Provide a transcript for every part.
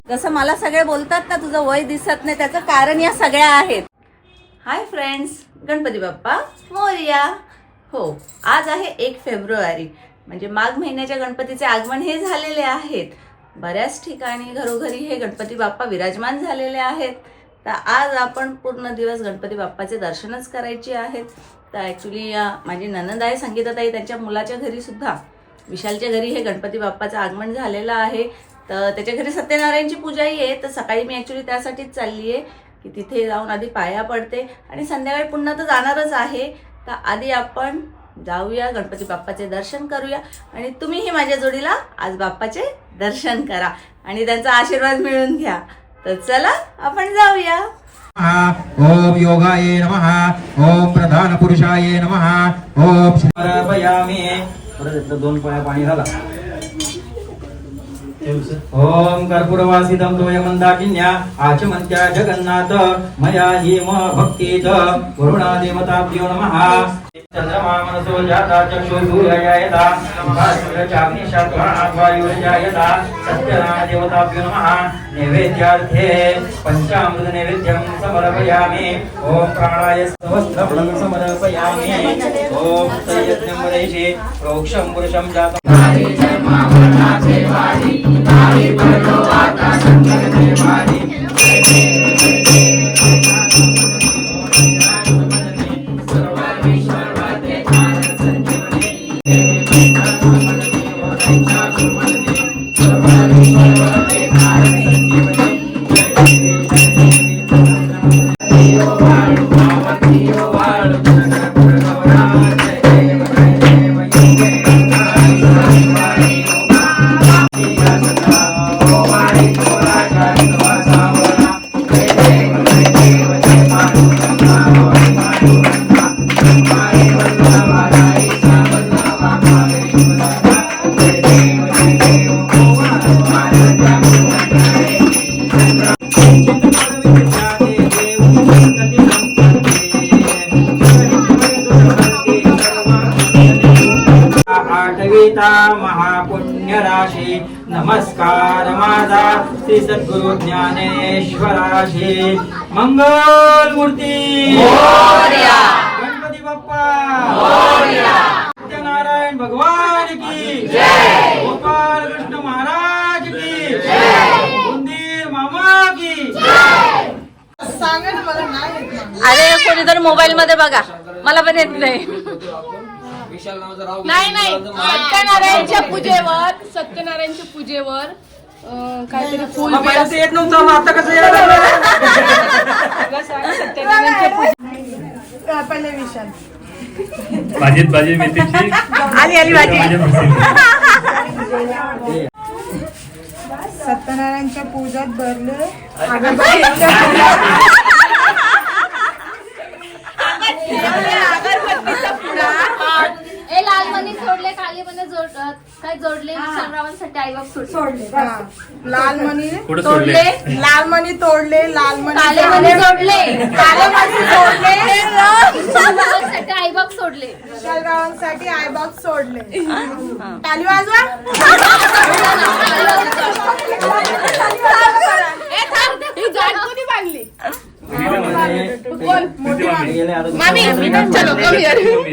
जसं मला सगळे बोलतात ना तुझं वय दिसत नाही, त्याचं कारण या सगळ्या आहेत. Hi friends, Ganpati Bappa Morya. हो, आज आहे 1 फेब्रुवारी, म्हणजे माघ महिन्याच्या गणपतीचे आगमन हे झालेले आहेत. बऱ्याच ठिकाणी घरोघरी हे गणपती बाप्पा विराजमान झालेले आहेत. तर आज आपण पूर्ण दिवस गणपती बाप्पाचे दर्शनच करायचे आहेत. तर ॲक्च्युली माझी ननंद आहे संगीताताई, त्यांच्या मुलाच्या घरी सुद्धा विशालच्या घरी हे गणपती बाप्पाचं आगमन झालेलं आहे. तर त्याच्या घरी सत्यनारायणची पूजाही आहे. तर सकाळी मी ॲक्च्युली त्यासाठीच चालली आहे की तिथे जाऊन आधी पाया पडते आणि संध्याकाळी पुन्हा तर जाणारच आहे. तर आधी आपण जाऊया, गणपती बाप्पाचे दर्शन करूया आणि तुम्हीही माझ्या जोडीला आज बाप्पाचे दर्शन करा आणि त्यांचा आशीर्वाद मिळून घ्या. तर चला आपण जाऊया. ओम योगाय नमः. ओम प्रधान पुरुषाय नमः. ओम समर्पयामि. परत 2 पळ्या पाणी घाला. ओम कर्पूरवासितं तोयमंदाकिन्या आचमन्त्या जगन्नाथ मया हिम भक्तित वरुणादेवताभ्यो नमः. चंद्रमा मनसो जाता चक्षुर्सूर्यायता वायुर्जायता सत्यनादेवताभ्यो नमः. नैवेद्यार्थे पंचामृत नैवेद्यं समर्पयामि. ओम प्राणाय समस्तफलं समर्पयामि. ओम तयज्ञं वदेशे प्रोक्षं पुरुषं जातं महापुण्य राशी. नमस्कार माझा श्री सद्गुरु ज्ञानेश्वराशी. मंगल मूर्ती गणपती बाप्पा. सत्यनारायण भगवान की जय. गोपाल कृष्ण महाराज की जय. मंदिर मामा की जय. अरे कोणीतरी मोबाईल मध्ये बघा, मला पण येत नाही. नाही सत्यनारायणच्या पूजेवर काहीतरी फुल येत नव्हतं, आता कसं सत्यनारायणच्या पहिले विशाल भाजीत भाजी मेथीची आली भाजी. सत्यनारायणच्या पूजात भरले लाल मणी सोडले, काळे मणी काय जोडले, विशालरावांसाठी आईबाप सोडले. लाल मणी तोडले, लाल मणी तोडले, लाल मणी काळे मणी जोडले, काळे मणी सोडले, विशालरावांसाठी आईबाप सोडले. विशालरावांसाठी आईबाप सोडले. टाळी वाजवा. गणपती बांधली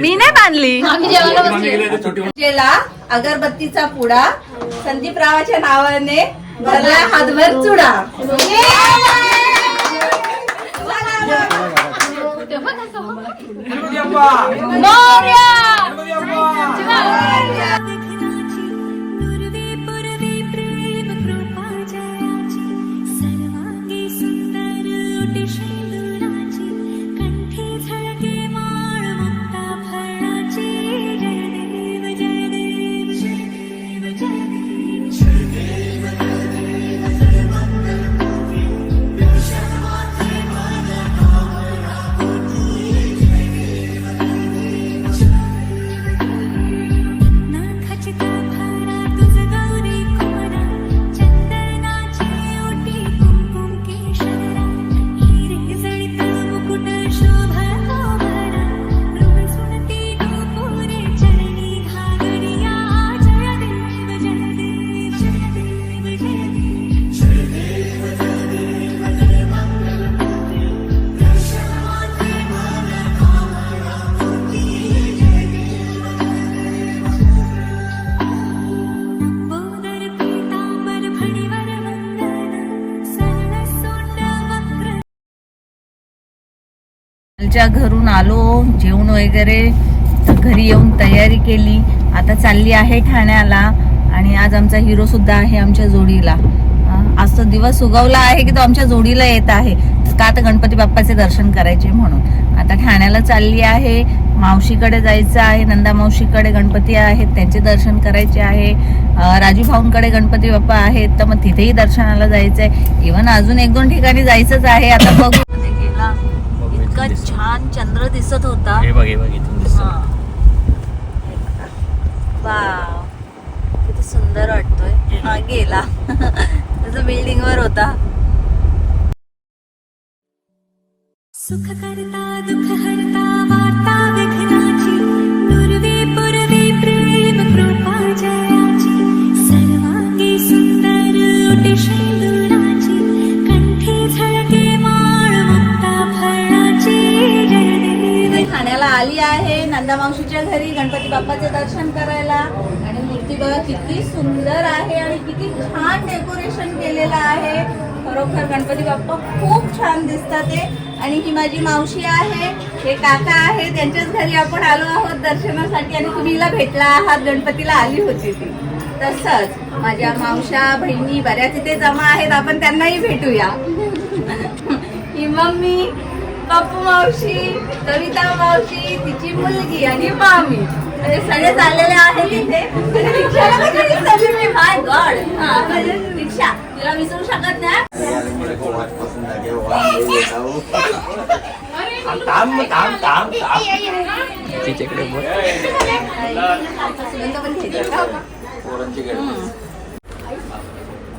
मी नाही बांधली. आम्ही जेवायला बसले. पूजेला अगरबत्तीचा पुडा संदीपरावाच्या नावाने भरला हातभर चुडा. स्कूलच्या घरून आलो, जेवण वगैरे, तर घरी येऊन तयारी केली. आता चालली आहे ठाण्याला. आणि आज आमचा हिरो सुद्धा आहे आमच्या जोडीला. आज तो दिवस उगवला आहे की तो आमच्या जोडीला येत आहे का, तर गणपती बाप्पाचे दर्शन करायचे म्हणून. आता ठाण्याला चालली आहे. मावशीकडे जायचं आहे, नंदा मावशीकडे गणपती आहेत त्यांचे दर्शन करायचे आहे. राजू भाऊंकडे गणपती बाप्पा आहेत तर मग तिथेही दर्शनाला जायचं आहे. इव्हन अजून 1-2 ठिकाणी जायचंच आहे. आता बघू. गेला इतका छान चंद्र दिसत होता. हे बघ इथून दिसतं. हा. वाव, किती सुंदर वाटतोय. हा गेला त्याचा बिल्डिंग वर होता. सुख करता दुख हरता वार्ता विघ्नाची, पूर्वे पूर्वे प्रेम कृपा जयाची, सर्वांगी सुंदर ओटी शेंदुराची, कंठी झळके माळ मुक्ता फळाची, जय देव. ठाण्याला आली आहे नंदा मावशीच्या घरी गणपती बाप्पाचे दर्शन करायला. आणि मूर्ती बघा किती सुंदर आहे आणि किती छान डेकोरेशन केलेलं आहे. खरोखर गणपती बाप्पा खूप छान दिसतात ते. आणि ही माझी मावशी आहे, हे काका आहे, त्यांच्याच घरी आपण आलो आहोत दर्शनासाठी. आणि तुम्ही हिला भेटला आहात, गणपतीला आली होती ती. तसंच माझ्या मावशा बहिणी बऱ्याच इथे जमा आहेत, आपण त्यांनाही भेटूया. ही मम्मी, पप्पू मावशी, कविता मावशी, तिची मुलगी आणि मामी, म्हणजे सगळे चाललेले आहेत इथे. आणि रिक्षाला कधी विसरली मी, माय गॉड. हा म्हणजे रिक्षा तिला विसरू शकत नाही.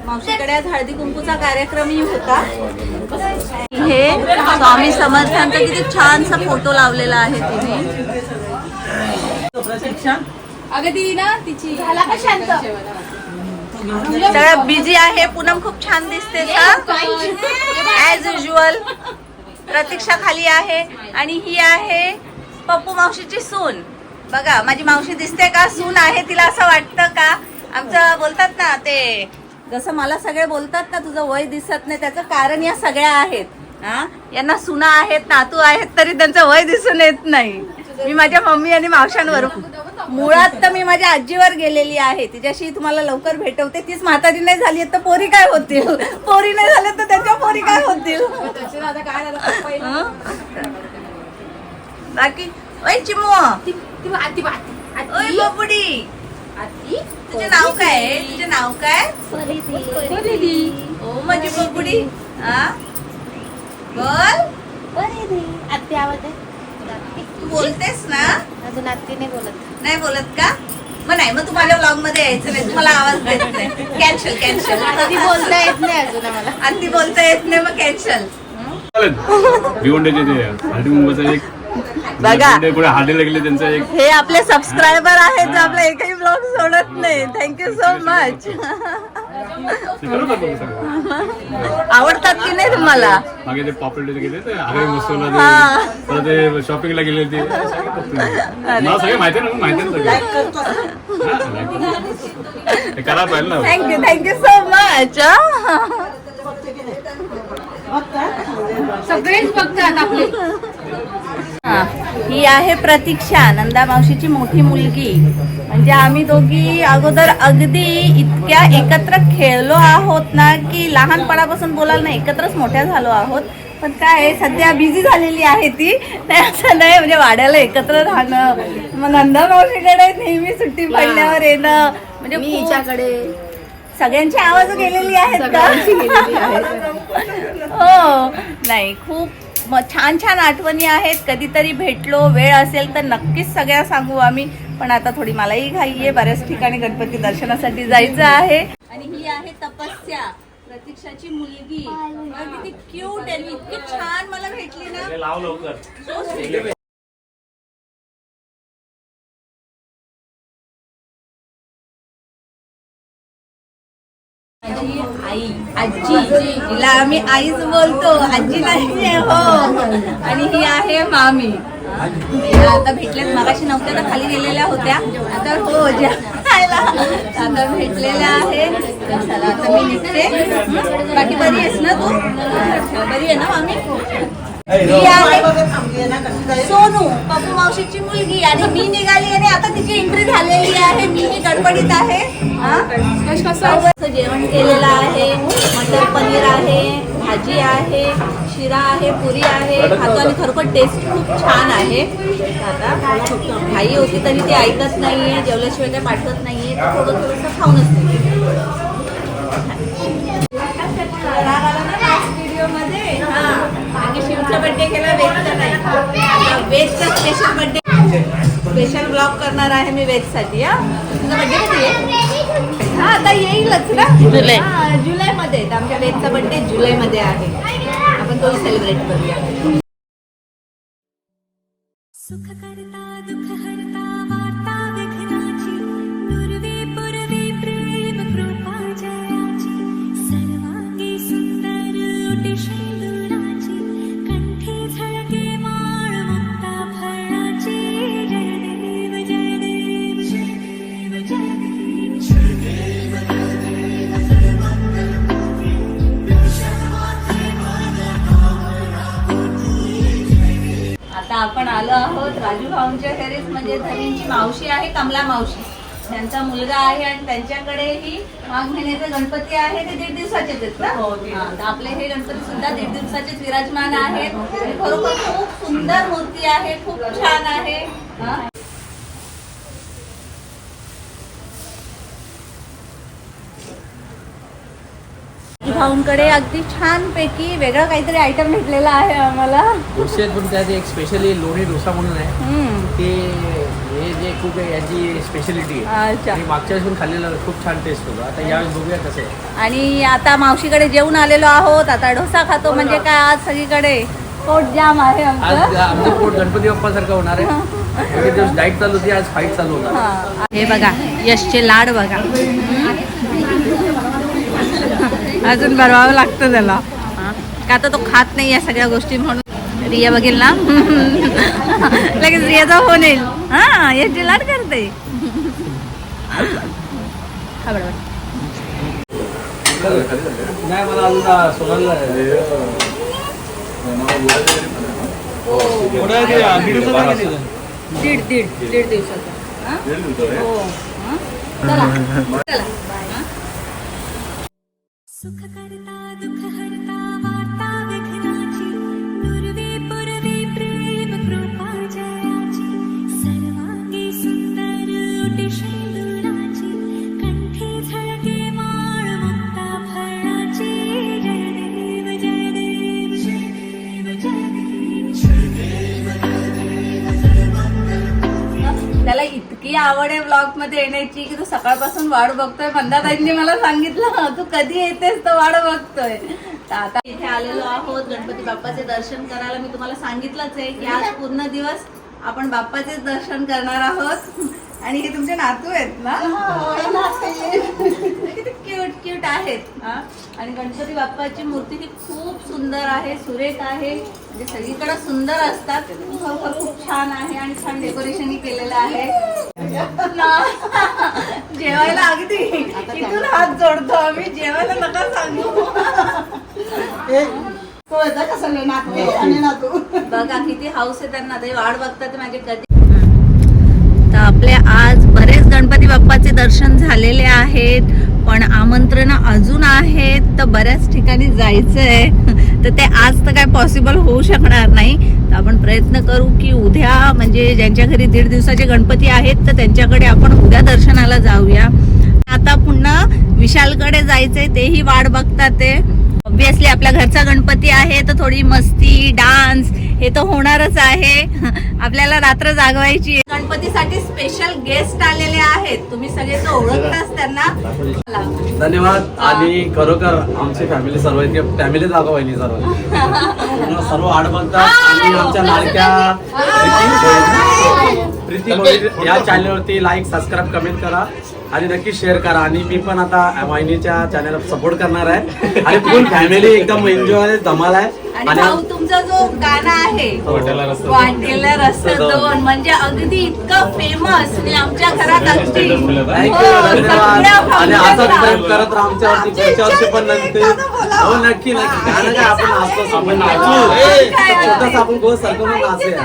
मावशीकडे आज हळदी कुंकूचा कार्यक्रमही होता. हे स्वामी समर्थांचा किती छानसा फोटो लावलेला आहे तिने. अगं ती ना तिची झाला का शांत. सगळं बिझी आहे. पूनम खूप छान दिसते ऍज युजल. प्रतीक्षा खाली आहे. आणि ही आहे पप्पू मावशीची सून. बघा माझी मावशी दिसते का, सून आहे. तिला असं वाटतं का, आमचं बोलतात ना ते, जसं मला सगळे बोलतात ना तुझं वय दिसत नाही, त्याचं कारण या सगळ्या आहेत. हा, यांना सुना आहेत, नातू आहेत, तरी त्यांचं वय दिसून येत नाही. मी माझ्या मम्मी आणि मावशांवर, मुळात तर मी माझ्या आजीवर गेलेली आहे. तिच्याशी तुम्हाला लवकर भेटवते. तीच म्हातारी नाही झाली तर पोरी काय होतील, पोरी नाही झाल्या तर त्यांच्या पोरी काय होतील. बाकी ओय चिमू, ओय बबुडी, तुझे नाव काय आहे, तुझे नाव काय. ओ माझी बबुडी, हा बोल. तू बोलतेस ना. अजून आत्ती नाही बोलत. नाही बोलत का, मग नाही, मग तुम्हाला ब्लॉग मध्ये यायचं नाही, तुम्हाला आवाज देत नाही. Cancel cancel. ती बोलता येत नाही अजून आम्हाला. आणि ती बोलता येत नाही, मग कॅन्सल. भिवंडीचे ते हळदी कुंकूचा एक बघा. पुढे हाडे लागले त्यांचा एक. हे आपले सबस्क्रायबर आहेत जे आपला एकही ब्लॉग सोडत नाही. Thank you so much. आवडतात की नाही तुम्हाला. मागे ते पापड गेले ते आगे मस्तला हा. ते ते शॉपिंगला गेले ते मला सगळे माहिती ना, माहिती ना सगळे करा पाहिजे ना. Thank you so much. सगळेच बघतात आपले. ही आहे प्रतीक्षा, नंदा मावशीची मोठी मुलगी. म्हणजे आम्ही दोघी अगोदर अगदी इतक्या एकत्र खेळलो आहोत ना की लहानपणापासून बोलायला नाही, एकत्रच मोठ्या झालो आहोत. पण काय सध्या बिझी झालेली आहे ती. नाही असं नाही, म्हणजे वाड्याला एकत्र राहणं, मग नंदा मावशीकडे नेहमी सुट्टी पडल्यावर येणं, म्हणजे हिच्याकडे सगळ्यांची आवाज गेलेली आहेत का. हो नाही, खूप छान छान आठवणी आहेत. कधीतरी भेटलो, वेळ असेल तर नक्कीच सगळ्या सांगू आम्ही. पण आता थोडी मलाही घाई आहे, बऱ्याच ठिकाणी गणपती दर्शनासाठी जायचं आहे. आणि ही आहे तपस्या, प्रतीक्षाची मुलगी. किती क्यूट आहे, इतकी छान मला भेटली ना. लाव लवकर. आई, आजी, तिला आम्ही आईच बोलतो, आजी नाही हो. आणि ही आहे मामी. आता भेटल्यात, मगाशी नव्हत्या तर खाली गेलेल्या होत्या, आता हो ज्या आता भेटलेल्या आहे. चला आता मी निघते. बाकी बरी आहेस ना तू. बरी आहे ना मामी. ही आहे सोनू पप्पू मावशीची मुलगी आणि मी निघाली आणि आता तिची एंट्री झालेली आहे. मी गडबडीत आहे. असं जेवण केलेलं आहे. मटर पनीर आहे, भाजी आहे, शिरा आहे, पुरी आहे. खातो आणि खरोखर टेस्ट खूप छान आहे. आता घाई होती तरी ती ऐकत नाहीये, जेवल्याशिवाय काही पाठवत नाहीये. तर थोडंसं खाऊनच नाही. राग आला ना लास्ट व्हिडिओमध्ये. आणि शिवचा बर्थडे केला, वेजचा नाही. वेजचा स्पेशल बर्थडे, स्पेशल ब्लॉग करणार आहे मी वेजसाठी. तुझा बर्थडे कधी आहे? हा आता येईलच ना, जुलैमध्ये. आमच्या वेजचा बर्थडे जुलैमध्ये आहे. आपण तोही सेलिब्रेट करूया. सुख करता दुःख हरता वार्ता विघ्नाची पूर्वे पूर्वे प्रेम कृपा जयाची सर्वांगी सुंदर ओटी शेंदुराची कंठी झळके माळ मुक्ता फळाची जय देव जय देव जय देव जय देव जय देव आता आपण आलो आहोत राजू भाऊंच्या घरीच. म्हणजे धनींची मावशी आहे, कमला मावशी. त्यांचा मुलगा आहे आणि त्यांच्याकडेही माघ महिन्याचे गणपती आहे. ते 1.5 दिवसाचेच आहेत ना. तर आपले हे गणपती सुद्धा 1.5 दिवसाचेच विराजमान आहेत. खरोखर खूप सुंदर मूर्ती आहे, खूप छान आहे. भाऊंकडे अगदी छान पैकी वेगळं काहीतरी आयटम भेटलेला आहे आम्हाला. डोसे पण त्यात एक स्पेशली लोणी डोसा म्हणून आहे. ते हे जे खूप आहे याची स्पेशलिटी आहे. अच्छा. मी मागच्या वेळेस पण खाल्लेलं खूप छान टेस्ट होतं. आता यावेळेस बघूया कसं आहे. आणि आता मावशीकडे जेवून आलेलो आहोत. आता डोसा खातो म्हणजे काय, आज सगळीकडे पोट जाम आहे आज आमचं. आमचं पोट गणपती बाप्पा सारखं होणार आहे. एक दिवस डाईट चालू होती, आज फाईट चालू होणार. हे बघा यशचे लाड बघा. अजून बनवावं लागतं त्याला. का तर तो खात नाही या सगळ्या गोष्टी म्हणून. रिया बघेल ना लगेच रियाचा फोन येईल. हा यशचे लाड करते. हा बरोबर. नाही मला अजून सोनाला दीड दिवसाचा. हो. चला चला. सुख करता दुःख हरता वार्ता विघ्नाची पूर्वे पूर्वे प्रेम कृपा जयाची सर्वांगी सुंदर ओटी शेंदुराची कंठी झळके माळ मुक्ता फळाची जय देव जय देव जय देव जय देव जय देव. त्याला इतकी आवड आहे ब्लॉग मध्ये येण्याची की तो सकाळपासून वाट बघतोय. मंदाताईंनी मला सांगितलं तू कधी येतेस, तो वाट बघतोय. तर आता इथे आलेलो आहोत गणपती बाप्पाचे दर्शन करायला. मी तुम्हाला सांगितलंच आहे की आज पूर्ण दिवस आपण बाप्पाचेच दर्शन करणार आहोत. आणि हे तुमचे नातू आहेत ना, किती क्यूट क्यूट आहेत. आणि गणपती बाप्पाची मूर्ती ही खूप सुंदर आहे, सुरेख आहे. म्हणजे सगळीकडे सुंदर असतात. खरोखर खूप छान आहे आणि छान डेकोरेशनही केलेलं आहे. जेवायला अगदी इथून हात जोडतो आम्ही. जेवायला नका सांगू. बघा किती हाऊस आहे त्यांना. ते वाट बघतात माझे कधी. तर आपले आज बरेच गणपती बाप्पाचे दर्शन झालेले आहेत, पण आमंत्रण अजून आहेत. तर बऱ्याच ठिकाणी जायचं आहे. तर ते आज तर काय पॉसिबल होऊ शकणार नाही. तर आपण प्रयत्न करू की उद्या, म्हणजे ज्यांच्या घरी 1.5 दिवसाचे गणपती आहेत तर त्यांच्याकडे आपण उद्या दर्शनाला जाऊया. आता पुन्हा विशालकडे जायचंय, तेही वाट बघतात ते. ऑब्विसली आपल्या घरचा गणपती आहे तर थोडी मस्ती डान्स हे तर होणारच आहे. आपल्याला रात्र जागवायची. गणपतीसाठी स्पेशल गेस्ट आलेले आहेत. तुम्ही सगळे तर ओळखताच त्यांना. धन्यवाद. आणि खरोखर आमची फॅमिली सर्व फॅमिली जागा व्हायली सर्व आड बघतात. आणि आमच्या लाडक्या प्रीती मोहिते या चॅनलवरती लाईक सबस्क्राईब कमेंट करा आणि नक्की शेअर करा. आणि मी पण आता वाहिनीच्या चॅनलला सपोर्ट करणार आहे. आणि फुल फॅमिली एकदम एन्जॉय धमाल आहे. आणि भाऊ तुमचा जो गाणं आहे वाटेला रस्ता 2 म्हणजे अगदी इतकं फेमस. मी आमच्या घरात अगदी आणि असं करत राहा आमच्यावरती. पुढच्या वर्षी पण नंतर हो नक्की नक्की गाणं काय आपण नाचतो आपण नाचू छोटासा आपण गोल सरकवून नाचूया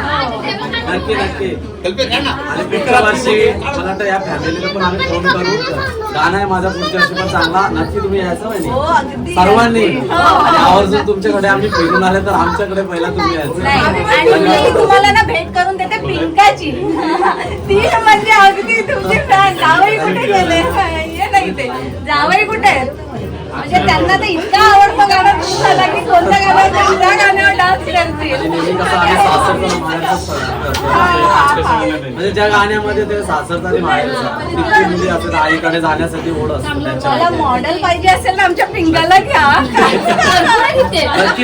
नक्की नक्की आणि पुढच्या वर्षी मला वाटतं या फॅमिलीला पण आम्ही फोन करू गाणं आहे माझा पुढच्या वर्षी पण चांगला नक्की तुम्ही यायचं हो, माहिती अगदी. सर्वांनी आणि आवर्जून तुमच्याकडे आम्ही फिरून आले तर आमच्याकडे पहिला तुम्ही नाही, आणि मी यायचं तुम्हाला ना भेट करून देते पिंकाची ती म्हणजे अगदी तुमची फॅन. जावई कुठे गेले ये नाही ते जावई कुठे आहेत म्हणजे त्यांना ते इतका आवडतं गाणं झाला की कोणत्या गाण्यावर त्या गाण्यावर डान्स करतील. आणि नेहमी कसं आम्ही सासरचं माहेरचं करतो. म्हणजे ज्या गाण्यामध्ये ते सासरचं आणि माहेरचं तितकी मुली असतात आईकडे जाण्यासाठी ओढ असते मला त्यांच्यामध्ये मॉडेल पाहिजे असेल ना आमच्या पिंकाला घ्या नक्की नक्की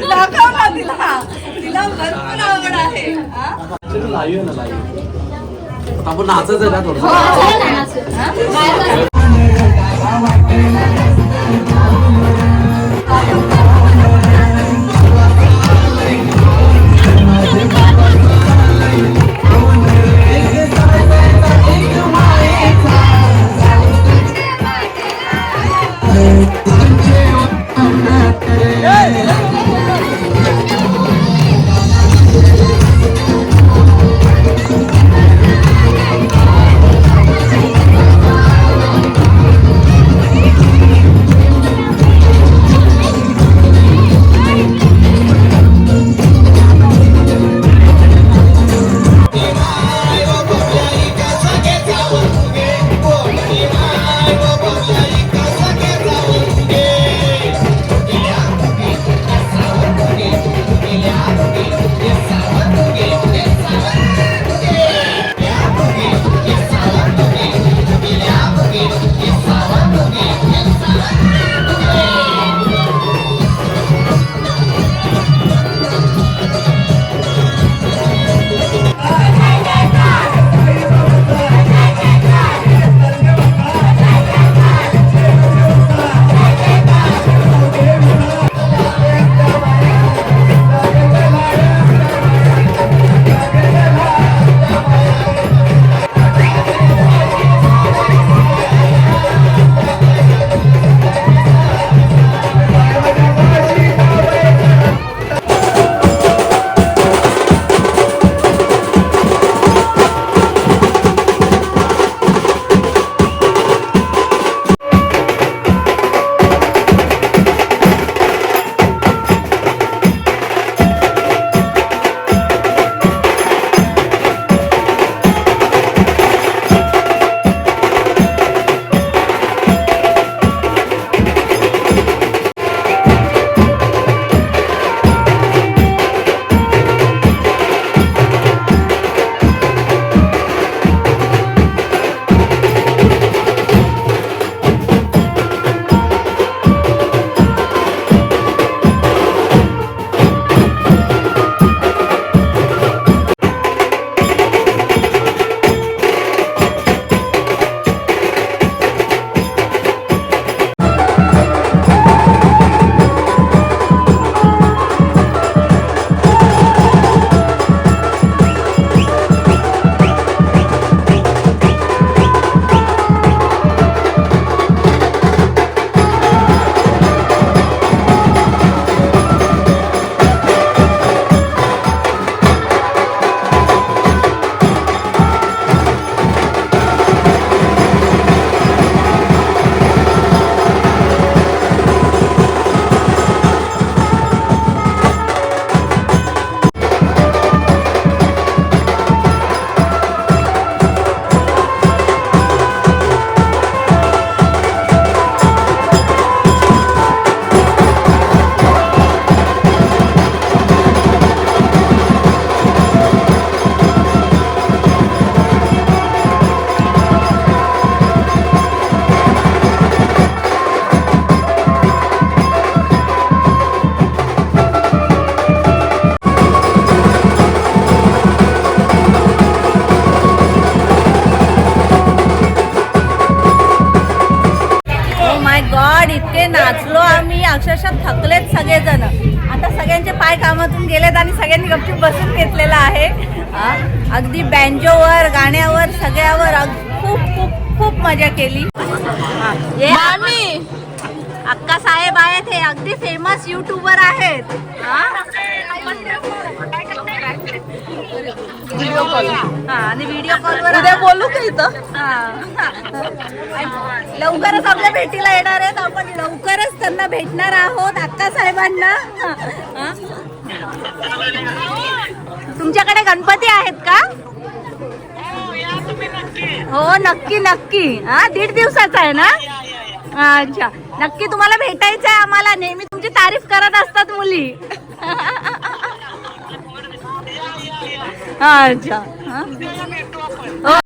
दाखव ना तिला तिला भरपूर आवड आहे हा? लाईव्ह आहे ना लाईव्ह आपण नाचत आहे ना थोडं नाचलो आम्ही, अक्षरशः थकलेत सगळेजण. आता सगळ्यांचे पाय कामातून गेलेत आणि सगळ्यांनी गपचूप बसून घेतलेला आहे. अगदी बँजोवर, गाण्यावर, सगळ्यावर खूप खूप खूप मजा केली. अक्का साहेब आहेत, हे अगदी फेमस युट्यूबर आहेत. व्हिडिओ कॉल आणि व्हिडिओ कॉलवर उद्या बोलू का इथं. लवकरच आपल्या भेटीला येणार आहेत, आपण लवकरच त्यांना भेटणार आहोत अक्का साहेबांना. तुमच्याकडे गणपती आहेत का? हो नक्की नक्की. 1.5 दिवसाचा आहे ना. अच्छा नक्की तुम्हाला भेटायचं आहे आम्हाला. नेहमी तुमची तारीफ करत असतात मुली. अच्छा